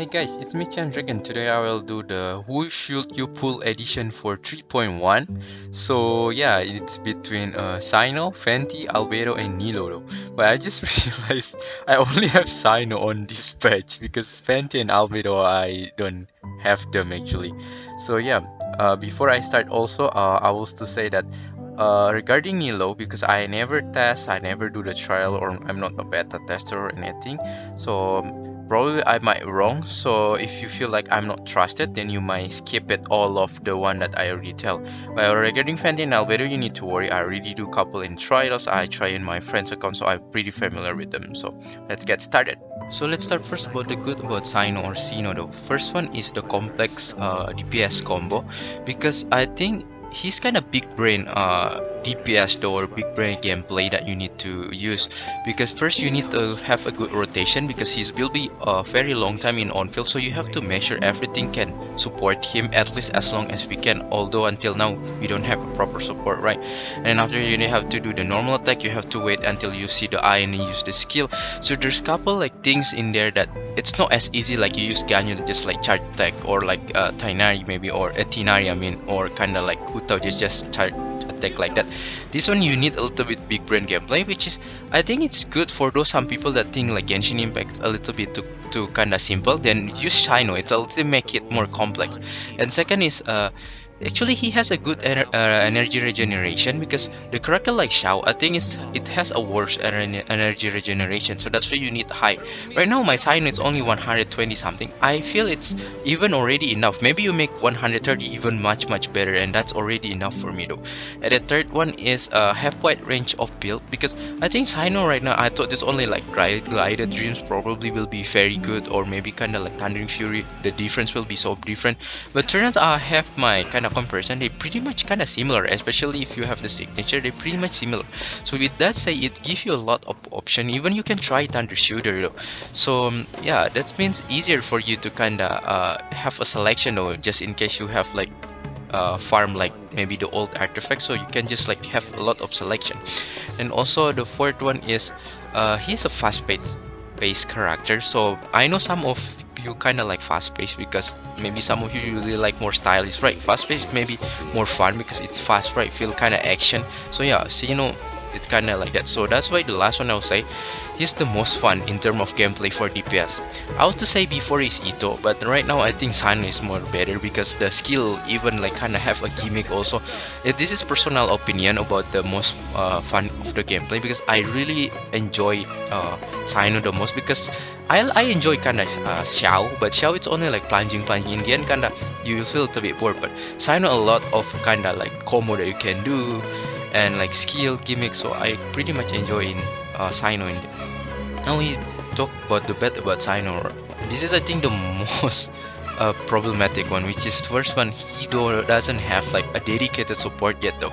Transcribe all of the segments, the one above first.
Hey guys, it's me Chandragan. Today I will do the Who Should You Pull edition for 3.1. So yeah, it's between Cyno, Venti, Albedo, and Nilou though. But I just realized I only have Cyno on this patch because Venti and Albedo I don't have them actually. So yeah, before I start also, I was to say that regarding Nilou, because I never test, I never do the trial, or I'm not a beta tester or anything. So probably I might wrong. So if you feel like I'm not trusted, then you might skip it all of the one that I already tell. Well, regarding Fenty and Albedo, you need to worry. I already do couple in trials. I try in my friend's account, so I'm pretty familiar with them. So let's get started. So let's start first about the good about Cyno or Cyno though. First one is the complex DPS combo, because I think he's kind of big brain DPS though, or big brain gameplay that you need to use, because first you need to have a good rotation because he will be a very long time in on field, so you have to make sure everything can support him at least as long as we can, although until now we don't have a proper support, right? And after you have to do the normal attack, you have to wait until you see the eye and then use the skill. So there's couple like things in there that it's not as easy like you use Ganyu just like charge attack, or like Tainari maybe, or Tinari I mean, or kinda like Hutao just charge attack like that. This one you need a little bit big brain gameplay, which is I think it's good for those some people that think like Genshin Impact a little bit too kinda simple. Then use Cyno, it's a little make it more complex. And second is actually he has a good energy regeneration, because the character like Xiao, I think it has a worse energy regeneration, so that's why you need high. Right now my Cyno is only 120 something. I feel it's even already enough. Maybe you make 130 even much better, and that's already enough for me though. And the third one is have wide range of build, because I think Cyno right now, I thought it's only like Glided Dreams probably will be very good, or maybe kind of like Thundering Fury, the difference will be so different. But turns out I have my kind of comparison, they pretty much kind of similar, especially if you have the signature, they pretty much similar. So with that say, it gives you a lot of option. Even you can try Thunder Shooter though. So yeah, that means easier for you to kind of have a selection though, just in case you have like farm like maybe the old artifacts, so you can just like have a lot of selection. And also the fourth one is he's a fast-paced character, so I know some of you kind of like fast-paced because maybe some of you really like more stylish, right? Fast-paced maybe more fun because it's fast, right? Feel kind of action. So yeah, so you know, it's kind of like that. So that's why the last one I'll say he's the most fun in terms of gameplay for DPS. I was to say before is Ito, but right now I think Cyno is more better because the skill even like kind of have a gimmick also. This is personal opinion about the most fun of the gameplay, because I really enjoy Cyno the most, because I enjoy kind of Xiao, but Xiao it's only like plunging in the end, kind of you feel a little bit bored. But Cyno a lot of kind of like combo that you can do and like skill gimmick, so I pretty much enjoy in Cyno in there. Now we talk about the bad about Cyno. This is I think the most problematic one, which is the first one. He doesn't have like a dedicated support yet though.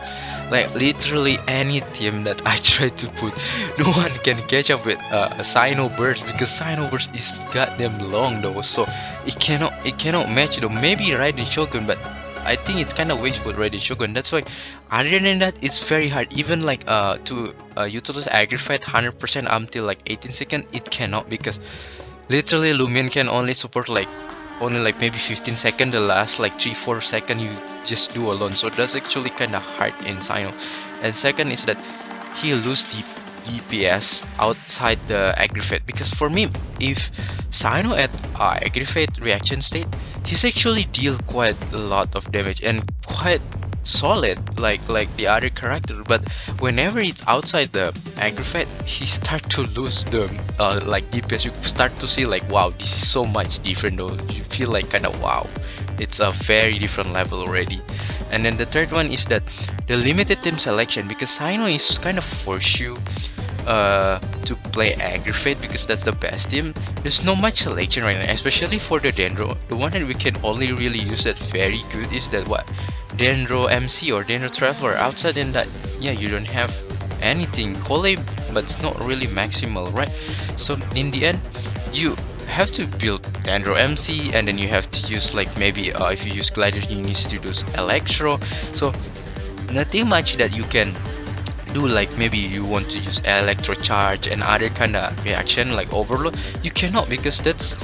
Like literally any team that I try to put, no one can catch up with Cyno burst, because Cyno burst is goddamn long though, so it cannot match though. Maybe Raiden Shogun, but I think it's kind of wasteful Raiden Shogun. That's why other than that it's very hard. Even like to utilize aggravate 100% until like 18 seconds, it cannot, because literally Lumion can only support like maybe 15 seconds. The last like 3-4 seconds you just do alone, so that's actually kind of hard in Cyno. And second is that he lose DPS outside the aggravate, because for me, if Cyno at aggravate reaction state, he's actually deal quite a lot of damage and quite solid like the other character. But whenever it's outside the aggravate, he start to lose the like DPS. You start to see like, wow, this is so much different though. You feel like kind of wow, it's a very different level already. And then the third one is that the limited team selection, because Cyno is kind of force you to play aggravate because that's the best team. There's not much selection right now, especially for the Dendro. The one that we can only really use that very good is that what, Dendro MC or Dendro Traveler. Outside than that, yeah, you don't have anything. Collab, but it's not really maximal, right? So in the end, you have to build Dendro MC, and then you have to use like maybe if you use Glider, you need to do Electro. So nothing much that you can do. Like maybe you want to use Electro Charge and other kind of reaction like Overload, you cannot, because that's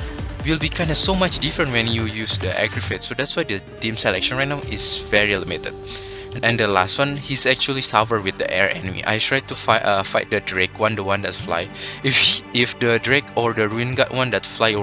will be kind of so much different when you use the aggravate. So that's why the team selection right now is very limited. And the last one, he's actually suffer with the air enemy. I tried to fight the Drake one, the one that fly. If the Drake or the Ruin God one that fly,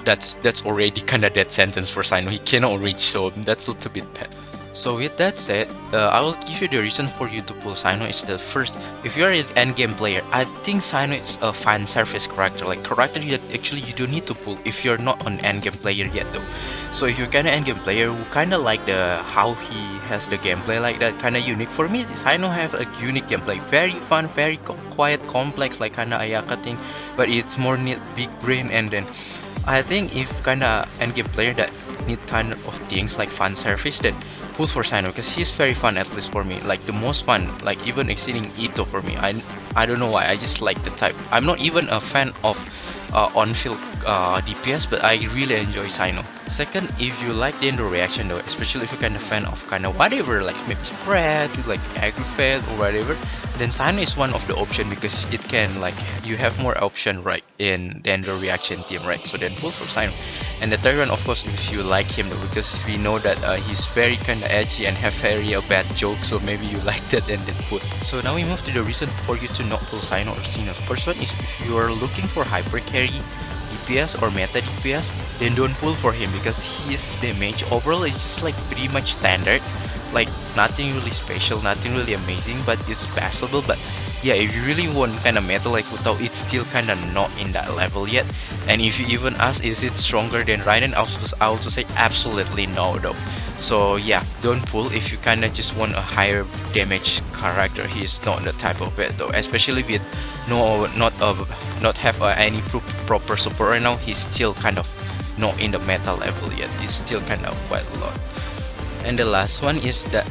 that's already kind of dead sentence for Cyno. He cannot reach, so that's a little bit bad. So with that said, I will give you the reason for you to pull Cyno is the first. If you're an endgame player, I think Cyno is a fan service character, like character that actually you don't need to pull if you're not an endgame player yet though. So if you're kind of endgame player who kind of like the how he has the gameplay like that, kind of unique for me. Cyno have a unique gameplay, very fun, very quiet, complex, like kind of Ayaka thing, but it's more need big brain. And then I think if kind of endgame player that need kind of things like fan service, then pull for Cyno because he's very fun, at least for me, like the most fun, like even exceeding Ito for me. I don't know why, I just like the type. I'm not even a fan of on-field DPS, but I really enjoy Cyno. Second, if you like the Endo reaction though, especially if you're kind of fan of kind of whatever, like maybe spread, like aggravate or whatever, then Cyno is one of the option because it can like you have more option right in the Endo reaction team, right? So then pull for Cyno. And the third one, of course, if you like him though, because we know that he's very kind of edgy and have very bad joke, so maybe you like that and then pull. So now we move to the reason for you to not pull Cyno or Cyno. First one is if you are looking for hyper carry DPS or meta DPS, then don't pull for him because his damage overall is just like pretty much standard, like nothing really special, nothing really amazing, but it's passable. But yeah, if you really want kind of meta like Utao, it's still kind of not in that level yet. And if you even ask is it stronger than Raiden, I also say absolutely no though. So yeah, don't pull if you kind of just want a higher damage character. He's not the type of it though, especially with not have any proper support right now. He's still kind of not in the meta level yet. It's still kind of quite a lot. And the last one is that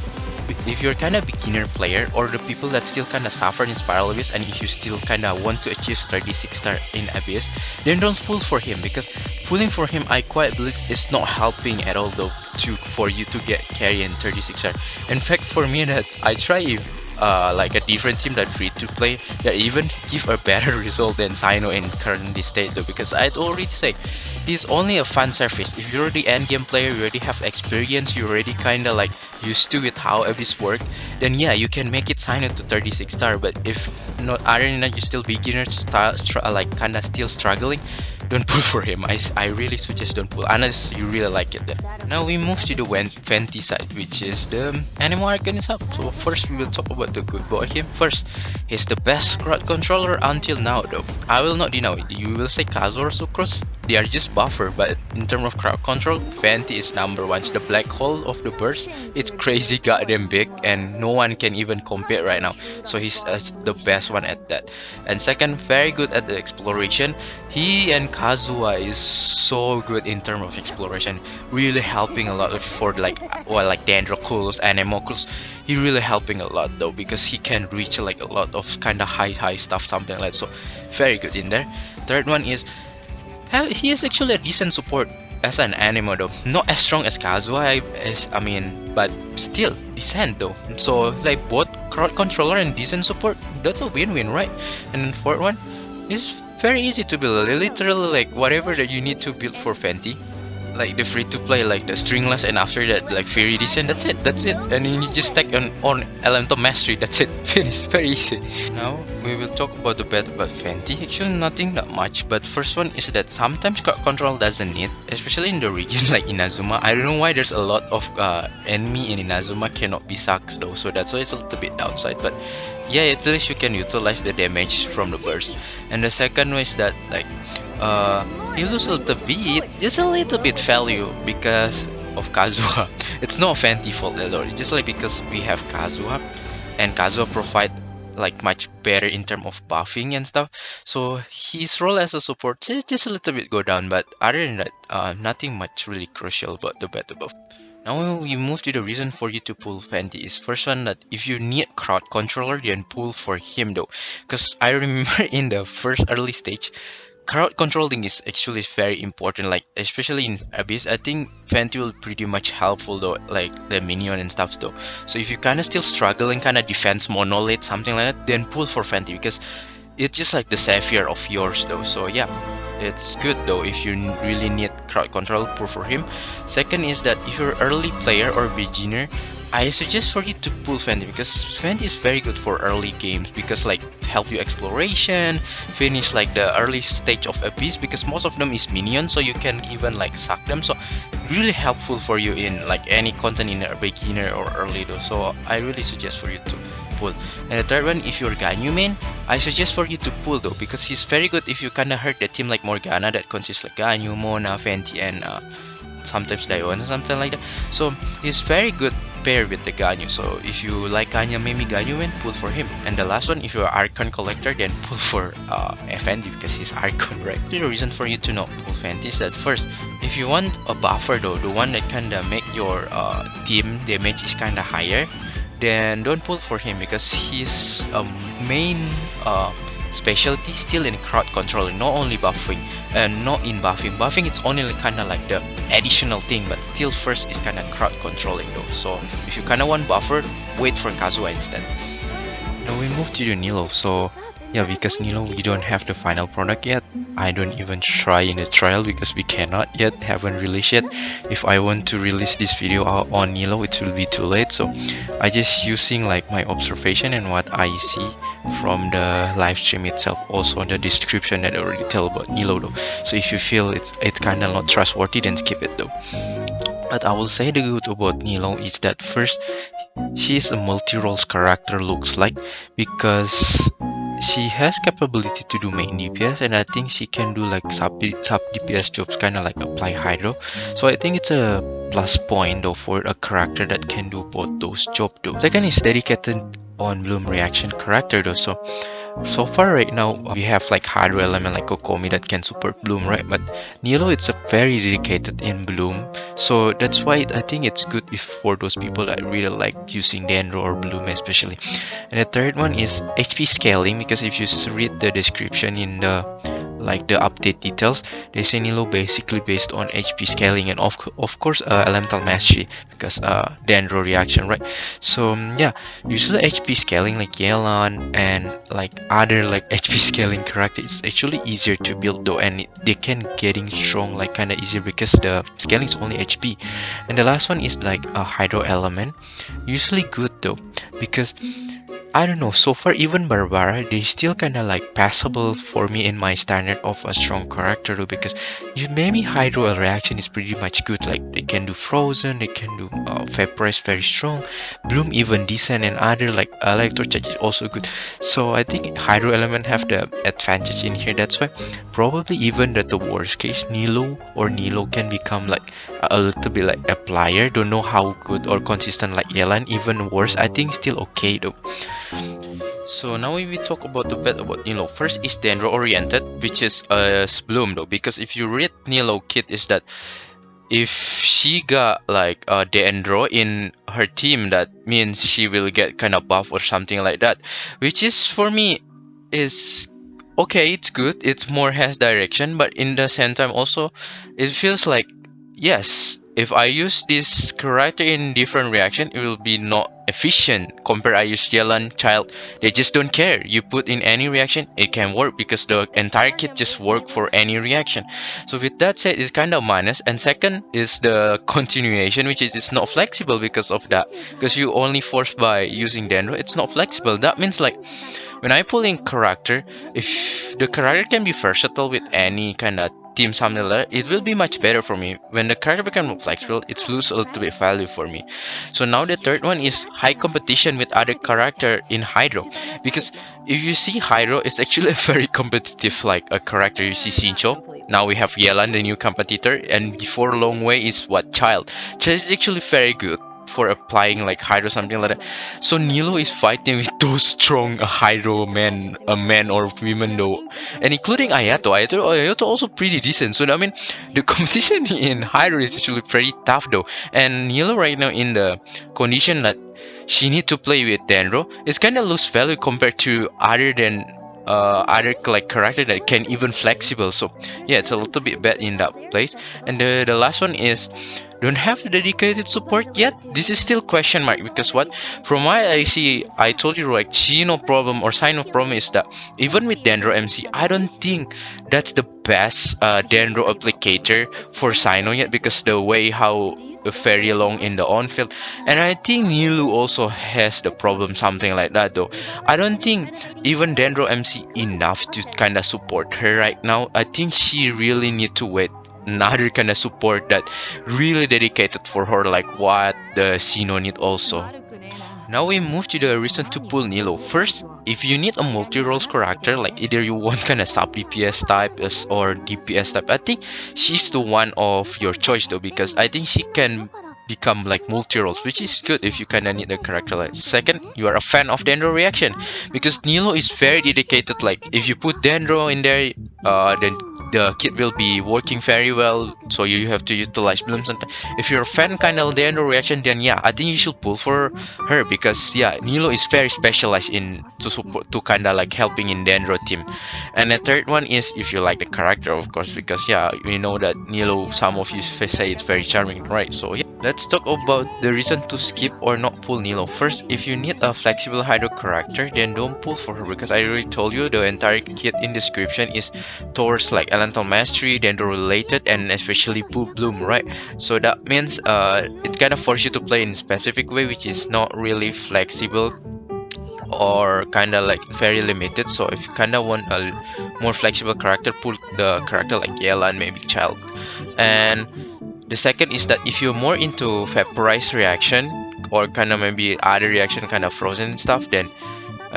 if you're kind of beginner player or the people that still kind of suffer in Spiral Abyss, and if you still kind of want to achieve 36 star in Abyss, then don't pull for him, because pulling for him I quite believe is not helping at all though for you to get carry in 36 star. In fact, for me that I try like a different team that free to play that even give a better result than Cyno in currently state though, because I'd already say he's only a fan service. If you're already end game player, you already have experience, you already kinda like used to it how this work, then yeah, you can make it Cyno to 36 star. But if not, other than that, you're still beginner like kinda still struggling, don't pull for him. I really suggest don't pull unless you really like it then. Now we move to the Venti side, which is the Animal Arcanist hub. So first we will talk about the good about him. First, he's the best crowd controller until now though. I will not deny it. You will say Kazuha or Sucrose, they are just buffer, but in terms of crowd control, Venti is number one. It's the black hole of the burst. It's crazy goddamn big and no one can even compare right now. So he's the best one at that. And second, very good at the exploration. He and Kazuha is so good in terms of exploration, really helping a lot for like Dendroculus and Anemoculus. He really helping a lot though, because he can reach like a lot of kind of high stuff, something like that. So very good in there. Third one is he is actually a decent support as an animo though, not as strong as Kazuha but still decent though. So like both crowd controller and decent support, that's a win-win, right? And then fourth one is very easy to build, literally like whatever that you need to build for Venti, like the free to play, like the stringless, and after that like Fury Descent, that's it, and then you just stack on Elemental Mastery, that's it, finished, very easy. Now we will talk about the Bad About Venti. Actually nothing that much, but first one is that sometimes crowd control doesn't need, especially in the region like Inazuma. I don't know why there's a lot of enemy in Inazuma cannot be sucks though, so that's why it's a little bit downside, but yeah, at least you can utilize the damage from the burst. And the second one is that like you lose just a little bit value because of Kazuha. It's not Venti fault at all, just like because we have Kazuha and Kazuha provide like much better in terms of buffing and stuff, so his role as a support just a little bit go down, but other than that nothing much really crucial about the Bad About. Now when we move to the reason for you to pull Venti is first one that if you need crowd controller, then pull for him though, because I remember in the first early stage crowd controlling is actually very important, like especially in Abyss. I think Venti will pretty much helpful though, like the minion and stuff though. So if you kind of still struggling kind of defense monolith something like that, then pull for Venti, because it's just like the savior of yours though. So yeah, it's good though if you really need crowd control, pull for him. Second is that if you're early player or beginner, I suggest for you to pull Fenty, because Fenty is very good for early games, because like help you exploration, finish like the early stage of a beast, because most of them is minions, so you can even like suck them. So really helpful for you in like any content in a beginner or early though. So I really suggest for you to pull. And the third one, if you're Ganyu main, I suggest for you to pull though, because he's very good if you kinda hurt the team like Morgana that consists like Ganyu, Mona, Fenty, and sometimes Daewon or something like that. So he's very good pair with the Ganyu. So if you like Ganyu, maybe Ganyu main, pull for him. And the last one, if you're Archon collector, then pull for Fenty, because he's Archon, right? The reason for you to not pull Fenty is that first, if you want a buffer though, the one that kinda make your team damage is kinda higher, then don't pull for him, because his main specialty still in crowd controlling, not only buffing and not in buffing. Buffing it's only kind of like the additional thing, but still first is kind of crowd controlling though. So if you kind of want buffer, wait for Kazuha instead. Now we move to the Nilou. So yeah, because Nilou we don't have the final product yet. I don't even try in the trial because we cannot yet, haven't released yet. If I want to release this video on Nilou, it will be too late. So I just using like my observation and what I see from the live stream itself. Also the description that I already tell about Nilou though. So if you feel it's kind of not trustworthy, then skip it though. But I will say the good about Nilou is that first, she is a multi-roles character looks like, because she has capability to do main DPS, and I think she can do like sub DPS jobs, kind of like apply Hydro. So I think it's a plus point though for a character that can do both those jobs though. Second is dedicated on Bloom reaction character though. So far right now we have like hydro element like Kokomi that can support Bloom, right? But Nilou it's a very dedicated in Bloom, so that's why I think it's good if for those people that really like using Dendro or Bloom especially. And the third one is HP scaling, because if you read the description in the like the update details, they say Nilou basically based on HP scaling, and of course elemental mastery, because Dendro reaction, right? So yeah, usually HP scaling like Yelan and like other like HP scaling character is actually easier to build though, and they can getting strong like kind of easier because the scaling is only HP. And the last one is like a hydro element, usually good though, because I don't know, so far even Barbara, they still kind of like passable for me in my standard of a strong character though, because you maybe Hydro reaction is pretty much good, like they can do Frozen, they can do Vaporize very strong, Bloom even decent, and other like Electrocharge is also good. So I think Hydro element have the advantage in here, that's why probably even that the worst case Nilou can become like a little bit like a player, don't know how good or consistent like Yelan, even worse, I think still okay though. So now we talk about the bit about Nilou. First is Dendro oriented, which is Bloom though, because if you read Nilou kit is that if she got like a Dendro in her team, that means she will get kind of buff or something like that, which is for me is okay, it's good, it's more has direction, but in the same time also it feels like, yes, if I use this character in different reaction, it will be not efficient compared I use Yelan Child. They just don't care. You put in any reaction, it can work because the entire kit just work for any reaction. So with that said, it's kind of minus. And second is the continuation, which is it's not flexible because of that. Because you only force by using Dendro, it's not flexible. That means like when I pull in character, if the character can be versatile with any kind of team something like that, it will be much better for me. When the character becomes flexible, it loses a little bit value for me. So now the third one is high competition with other character in Hydro, because if you see Hydro, it's actually a very competitive like a character. You see Sincho, now we have Yelan, the new competitor, and before Long Way is what Child. Child is actually very good for applying like Hydro something like that. So Nilou is fighting with those strong Hydro men, men or women though, and including Ayato. Ayato also pretty decent. So I mean, the competition in Hydro is actually pretty tough though. And Nilou right now in the condition that she need to play with Dendro, it's kind of lose value compared to other than other like character that can even flexible. So yeah, it's a little bit bad in that place. And the last one is don't have dedicated support yet. This is still question mark because what from what I see, I told you like Chino problem or sign of problem is that even with Dendro MC, I don't think that's the best Dendro applicator for Cyno yet because the way how very long in the on field, and I think Nilou also has the problem something like that though. I don't think even Dendro MC enough to kind of support her right now. I think she really need to wait another kind of support that really dedicated for her like what the Sino need also. Now we move to the reason to pull Nilou. First, if you need a multi-roles character, like either you want kind of sub DPS type or DPS type, I think she's the one of your choice though because I think she can become like multi-roles, which is good if you kind of need a character like. Second, you are a fan of Dendro reaction because Nilou is very dedicated. Like if you put Dendro in there, then the kit will be working very well. So you have to utilize blooms. And if you're a fan kind of Dendro reaction, then yeah, I think you should pull for her because yeah, Nilou is very specialized in to support to kind of like helping in Dendro team. And the third one is if you like the character, of course, because yeah, we know that Nilou, some of you say it's very charming, right? So yeah, let's talk about the reason to skip or not pull Nilou. First, if you need a flexible hydro character, then don't pull for her because I already told you the entire kit in description is towards like elemental mastery, Dendro related, and especially pull bloom, right? So that means it kind of forces you to play in a specific way, which is not really flexible or kind of like very limited. So if you kind of want a more flexible character, pull the character like Yella and maybe Child. And the second is that if you're more into vaporize reaction or kind of maybe other reaction kind of frozen stuff, then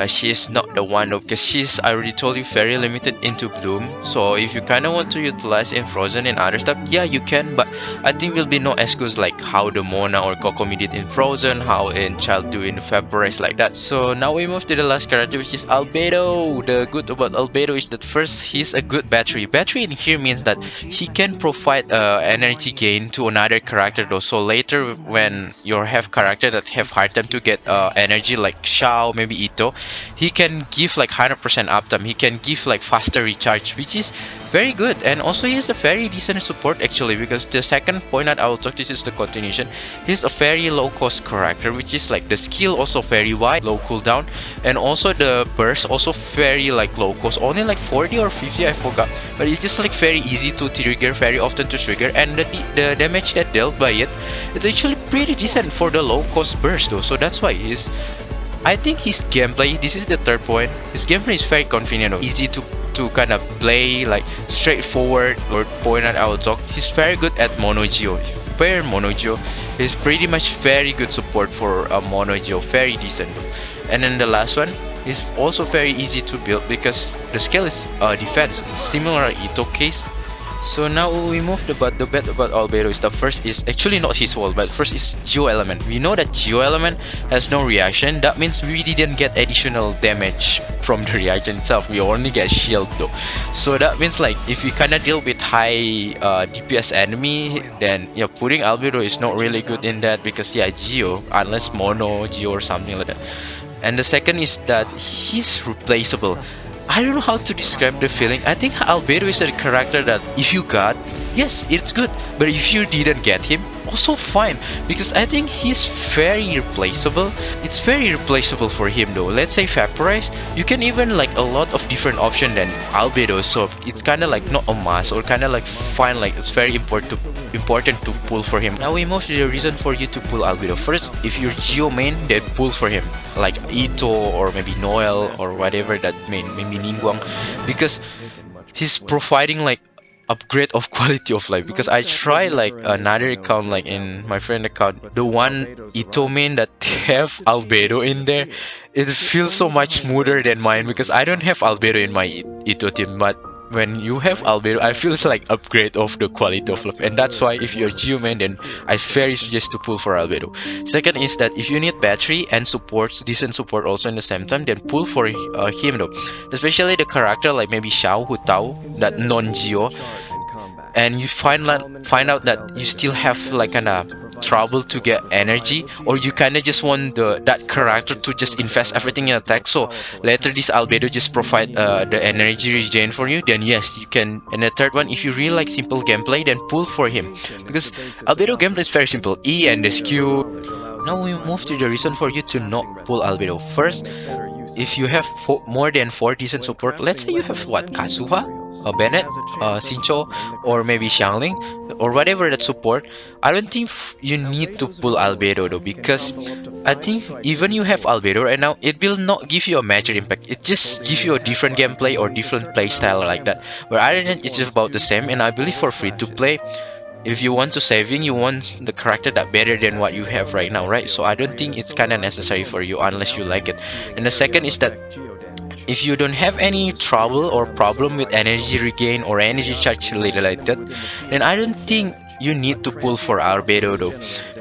she's not the one though because she's, I already told you, very limited into bloom. So if you kind of want to utilize in frozen and other stuff, yeah, you can, but I think will be not as good like how the Mona or Kokomi did in frozen, how in Child do in vaporize like that. So now we move to the last character, which is Albedo. The good about Albedo is that first, he's a good battery. Battery in here means that he can provide energy gain to another character though. So later when you have character that have hard time to get energy like Xiao, maybe Ito, he can give like 100% uptime. He can give like faster recharge, which is very good. And also he is a very decent support actually, because the second point that I will talk, this is the continuation. He's a very low cost character, which is like the skill also very wide, low cooldown, and also the burst also very like low cost, only like 40 or 50, I forgot, but it's just like very easy to trigger, very often to trigger, and the damage that dealt by it, it's actually pretty decent for the low cost burst though. So that's why he's, I think his gameplay, this is the third point, his gameplay is very convenient, easy to kind of play, like straightforward, or point that I will talk. He's very good at Mono Geo. Pair Mono Geo, he's pretty much very good support for Mono Geo, very decent. And then the last one is also very easy to build because the skill is defense. It's similar to Ito case. So now we move the bad about Albedo is the first is actually not his fault, but first is Geo Element. We know that Geo Element has no reaction. That means we didn't get additional damage from the reaction itself. We only get shield though. So that means like if we kinda deal with high DPS enemy, then yeah, putting Albedo is not really good in that because yeah, Geo, unless Mono Geo or something like that. And the second is that he's replaceable. I don't know how to describe the feeling. I think Albedo is a character that if you got, yes, it's good. But if you didn't get him, also fine. Because I think he's very replaceable. It's very replaceable for him though. Let's say Vaporize, you can even like a lot of different options than Albedo. So it's kind of like not a must, or kind of like fine, like it's very important to pull for him. Now we move to the reason for you to pull Albedo. First, if you're Geo main, then pull for him. Like Ito or maybe Noel or whatever that main, maybe Ningguang, because he's providing like upgrade of quality of life. Because I try like another account, like in my friend account, the one Ito main that have Albedo in there, it feels so much smoother than mine because I don't have Albedo in my Ito team. But when you have Albedo, I feel it's like upgrade of the quality of life, and that's why if you're Geo main, then I very suggest to pull for Albedo. Second is that if you need battery and supports, decent support also in the same time, then pull for him though, especially the character like maybe Xiao, Hu Tao, that non-Geo, and you find out that you still have like trouble to get energy, or you kind of just want that character to just invest everything in attack, so later this Albedo just provide the energy regen for you, then yes, you can. And the third one, if you really like simple gameplay, then pull for him, because Albedo gameplay is very simple: E and this Q. Now we move to the reason for you to not pull Albedo. First, if you have more than 4 decent support, let's say you have what, Kazuha, Bennett, Sincho, or maybe Xiangling, or whatever that support, I don't think you need to pull Albedo though, because I think even you have Albedo right now, it will not give you a major impact. It just gives you a different gameplay or different play style like that. But other than it's just about the same, and I believe for free to play, if you want to saving, you want the character that better than what you have right now, right? So I don't think it's kind of necessary for you unless you like it. And the second is that if you don't have any trouble or problem with energy regain or energy charge related like that, then I don't think you need to pull for Albedo though,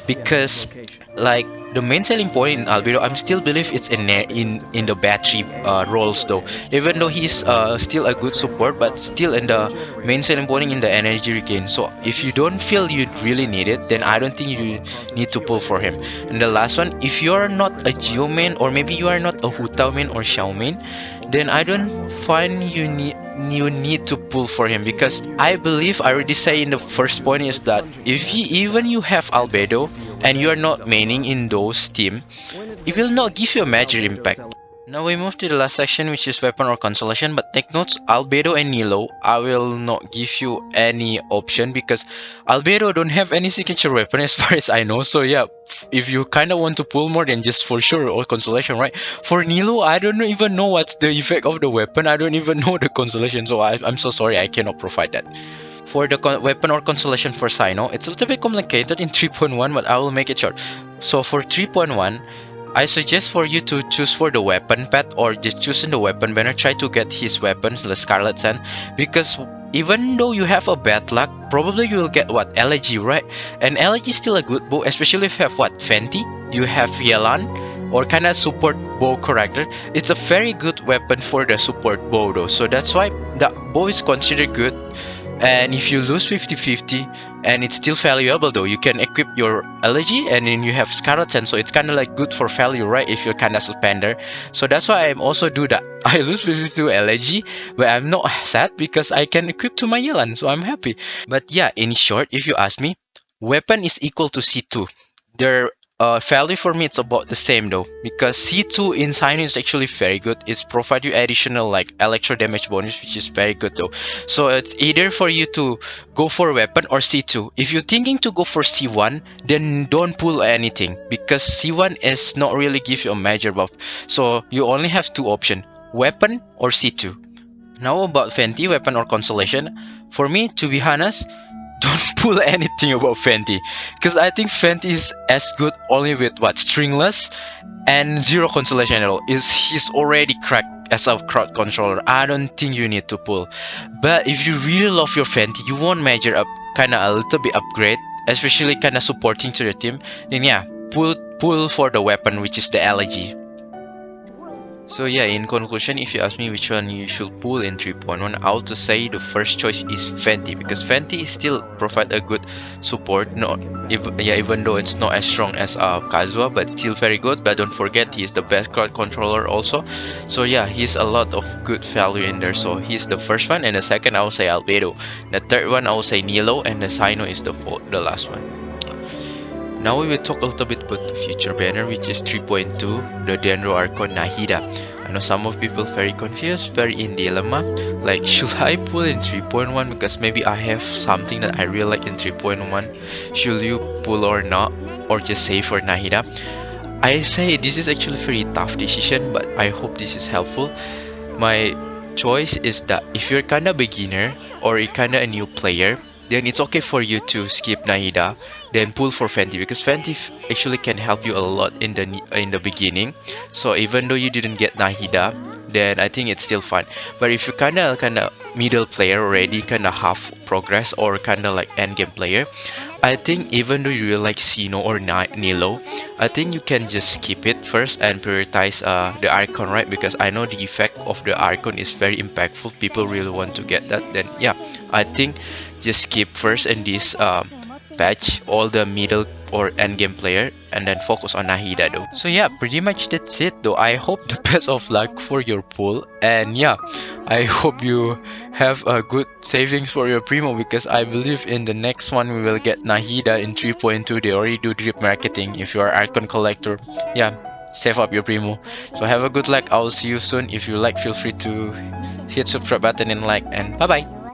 because like the main selling point in Albedo, I'm still believe it's in the battery roles though. Even though he's still a good support, but still in the main selling point in the energy regain. So if you don't feel you really need it, then I don't think you need to pull for him. And the last one, if you are not a Geo main, or maybe you are not a Hutao main or Xiao main, then I don't find you need to pull for him, because I believe I already say in the first point is that if even you have Albedo and you are not maining in those team, it will not give you a major impact. Now we move to the last section, which is weapon or constellation. But take notes, Albedo and Nilou, I will not give you any option, because Albedo don't have any signature weapon as far as I know. So yeah, if you kind of want to pull more, than just for sure or constellation, right? For Nilou, I don't even know what's the effect of the weapon. I don't even know the constellation, so I'm so sorry, I cannot provide that. For the weapon or constellation for Cyno, it's a little bit complicated in 3.1, but I will make it short. So for 3.1, I suggest for you to choose for the weapon path, or just choosing the weapon banner. Try to get his weapons, the Scarlet Sand, because even though you have a bad luck, probably you will get what, Elegy, right? And Elegy is still a good bow, especially if you have what, Venti, you have Yelan, or kind of support bow character. It's a very good weapon for the support bow though, so that's why the bow is considered good. And if you lose 50-50 and it's still valuable though, you can equip your Elegy and then you have Scarlet Sand, so it's kind of like good for value, right? If you're kind of spender. So that's why I'm also do that. I lose 50 to Elegy, but I'm not sad because I can equip to my Yelan, so I'm happy. But yeah, in short, if you ask me, weapon is equal to C2. Their value for me, it's about the same though, because C2 in Cyno is actually very good. It's provide you additional like electro damage bonus, which is very good though. So it's either for you to go for weapon or C2. If you're thinking to go for C1, then don't pull anything, because C1 is not really give you a major buff. So you only have two options: weapon or C2. Now about Venti, weapon or constellation. For me, to be honest, don't pull anything about Venti, because I think Venti is as good only with what, stringless and zero constellation at all. He's already cracked as a crowd controller. I don't think you need to pull. But if you really love your Venti, you want major up, kind of a little bit upgrade, especially kind of supporting to the team, then yeah, pull for the weapon, which is the Elegy. So yeah, in conclusion, if you ask me which one you should pull in 3.1, I would say the first choice is Venti, because Venti still provide a good support. Even though it's not as strong as Kazuha, but still very good. But don't forget, he's the best crowd controller also. So yeah, he's a lot of good value in there. So he's the first one, and the second I would say Albedo. The third one I would say Nilou, and the Cyno is the last one. Now we will talk a little bit about the future banner, which is 3.2, the Dendro Archon Nahida. I know some of people very confused, very in dilemma, like should I pull in 3.1 because maybe I have something that I really like in 3.1, should you pull or not, or just save for Nahida? I say this is actually a very tough decision, but I hope this is helpful. My choice is that if you're kinda beginner or you're kinda a new player, then it's okay for you to skip Nahida, then pull for Venti, because Venti actually can help you a lot in the beginning. So even though you didn't get Nahida, then I think it's still fine. But if you're kinda middle player already, kinda half progress or kinda like end game player, I think even though you really like Cyno or Nilou, I think you can just skip it first and prioritize the Archon, right? Because I know the effect of the Archon is very impactful. People really want to get that. Then yeah, I think just skip first in this patch all the middle or end game player and then focus on Nahida though. So yeah, pretty much that's it though. I hope the best of luck for your pool, and yeah, I hope you have a good savings for your primo, because I believe in the next one we will get Nahida in 3.2. They already do drip marketing. If you are Archon collector, yeah, save up your primo. So have a good luck. I'll see you soon. If you like, feel free to hit subscribe button and like, and bye bye.